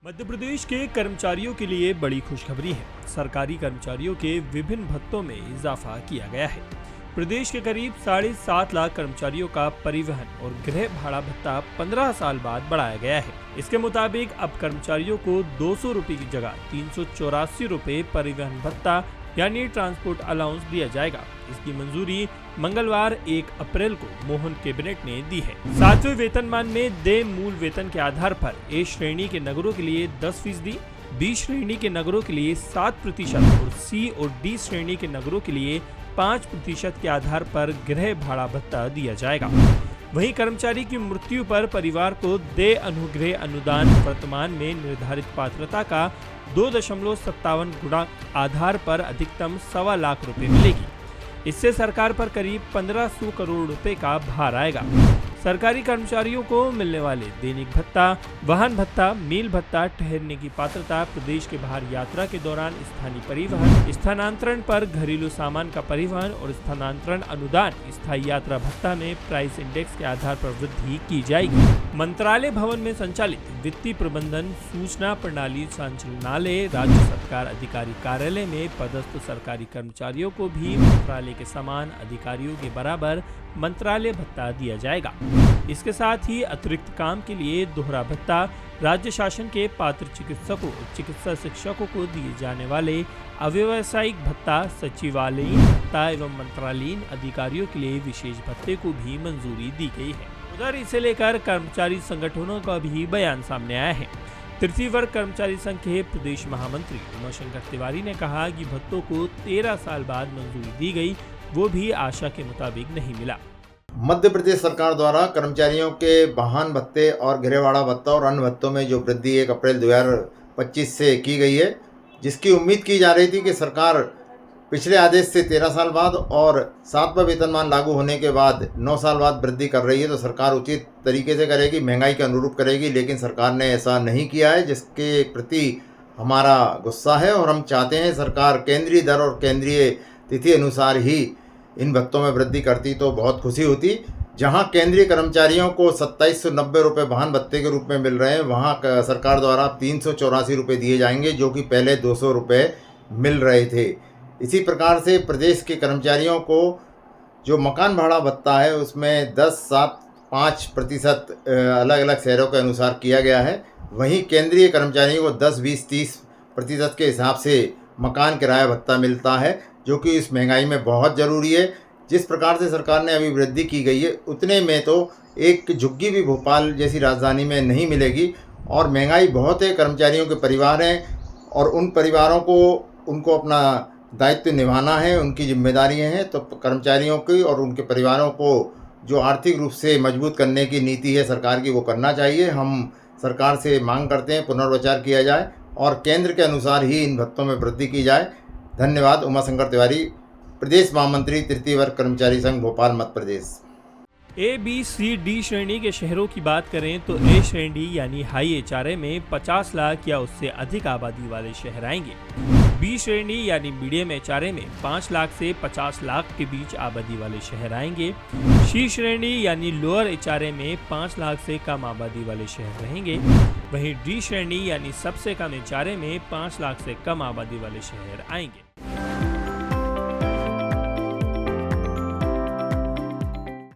मध्य प्रदेश के कर्मचारियों के लिए बड़ी खुशखबरी है। सरकारी कर्मचारियों के विभिन्न भत्तों में इजाफा किया गया है। प्रदेश के करीब 7.5 लाख कर्मचारियोयों का परिवहन और गृह भाड़ा भत्ता 15 साल बाद बढ़ाया गया है। इसके मुताबिक अब कर्मचारियों को 200 रुपए की जगह 384 रुपए परिवहन भत्ता यानी ट्रांसपोर्ट अलाउंस दिया जाएगा। इसकी मंजूरी मंगलवार 1 अप्रैल को मोहन कैबिनेट ने दी है। 7वें वेतनमान में देय मूल वेतन के आधार पर ए श्रेणी के नगरों के लिए 10%, बी श्रेणी के नगरों के लिए 7% और सी और डी श्रेणी के नगरों के लिए 5% के आधार पर गृह भाड़ा भत्ता दिया जाएगा। वहीं कर्मचारी की मृत्यु पर परिवार को देय अनुग्रह अनुदान वर्तमान में निर्धारित पात्रता का 2.57 गुणा आधार पर अधिकतम 1.25 लाख रुपए मिलेगी। इससे सरकार पर करीब 1500 करोड़ रुपए का भार आएगा। सरकारी कर्मचारियों को मिलने वाले दैनिक भत्ता, वाहन भत्ता, मील भत्ता, ठहरने की पात्रता, प्रदेश के बाहर यात्रा के दौरान स्थानीय परिवहन, स्थानांतरण पर घरेलू सामान का परिवहन और स्थानांतरण अनुदान, स्थायी यात्रा भत्ता में प्राइस इंडेक्स के आधार पर वृद्धि की जाएगी। मंत्रालय भवन में संचालित वित्तीय प्रबंधन सूचना प्रणाली संचालनालय राज्य सरकार अधिकारी कार्यालय में पदस्थ सरकारी कर्मचारियों को भी मंत्रालय के समान अधिकारियों के बराबर मंत्रालय भत्ता दिया जाएगा। इसके साथ ही अतिरिक्त काम के लिए दोहरा भत्ता राज्य शासन के पात्र चिकित्सकों और चिकित्सा शिक्षकों को दिए जाने वाले अव्यवसायिक भत्ता, सचिवालयीन भत्ता एवं मंत्रालयीन अधिकारियों के लिए विशेष भत्ते को भी मंजूरी दी गई है। उधर इसे लेकर कर्मचारी संगठनों का भी बयान सामने आया है। तृतीय वर्ग कर्मचारी संघ के प्रदेश महामंत्री उमाशंकर तिवारी ने कहा कि भत्तों को 13 साल बाद मंजूरी दी गई, वो भी आशा के मुताबिक नहीं मिला। मध्य प्रदेश सरकार द्वारा कर्मचारियों के वाहन भत्ते और गृह भाड़ा भत्ता और अन्य भत्तों में जो वृद्धि 1 अप्रैल 2025 से की गई है, जिसकी उम्मीद की जा रही थी कि सरकार पिछले आदेश से 13 साल बाद और 7वां वेतनमान लागू होने के बाद 9 साल बाद वृद्धि कर रही है, तो सरकार उचित तरीके से करेगी, महंगाई के अनुरूप करेगी। लेकिन सरकार ने ऐसा नहीं किया है, जिसके प्रति हमारा गुस्सा है और हम चाहते हैं सरकार केंद्रीय दर और केंद्रीय तिथि अनुसार ही इन भत्तों में वृद्धि करती तो बहुत खुशी होती। जहां केंद्रीय कर्मचारियों को 2790 रुपये वाहन भत्ते के रूप में मिल रहे हैं, वहां सरकार द्वारा 384 रुपये दिए जाएंगे, जो कि पहले 200 रुपये मिल रहे थे। इसी प्रकार से प्रदेश के कर्मचारियों को जो मकान भाड़ा भत्ता है उसमें 10, 7, 5% अलग अलग शहरों के अनुसार किया गया है। वहीं केंद्रीय कर्मचारियों को 10, 20, 30% के हिसाब से मकान किराया भत्ता मिलता है, जो कि इस महंगाई में बहुत ज़रूरी है। जिस प्रकार से सरकार ने अभी वृद्धि की गई है, उतने में तो एक झुग्गी भी भोपाल जैसी राजधानी में नहीं मिलेगी। और महंगाई बहुत है, कर्मचारियों के परिवार हैं और उन परिवारों को उनको अपना दायित्व निभाना है, उनकी जिम्मेदारियां हैं। तो कर्मचारियों की और उनके परिवारों को जो आर्थिक रूप से मजबूत करने की नीति है सरकार की, वो करना चाहिए। हम सरकार से मांग करते हैं पुनर्विचार किया जाए और केंद्र के अनुसार ही इन भत्तों में वृद्धि की जाए। धन्यवाद। उमाशंकर तिवारी, प्रदेश महामंत्री, तृतीय वर्ग कर्मचारी संघ, भोपाल, मध्य प्रदेश। ए, बी, सी, डी श्रेणी के शहरों की बात करें तो ए श्रेणी यानी हाई HRA में 50 लाख या उससे अधिक आबादी वाले शहर आएंगे। बी श्रेणी यानी मीडियम HRA में 5 लाख से 50 लाख के बीच आबादी वाले शहर आएंगे। सी श्रेणी यानी लोअर HRA में 5 लाख से कम आबादी वाले शहर रहेंगे। वहीं डी श्रेणी यानी सबसे कम HRA में 5 लाख से कम आबादी वाले शहर आएंगे।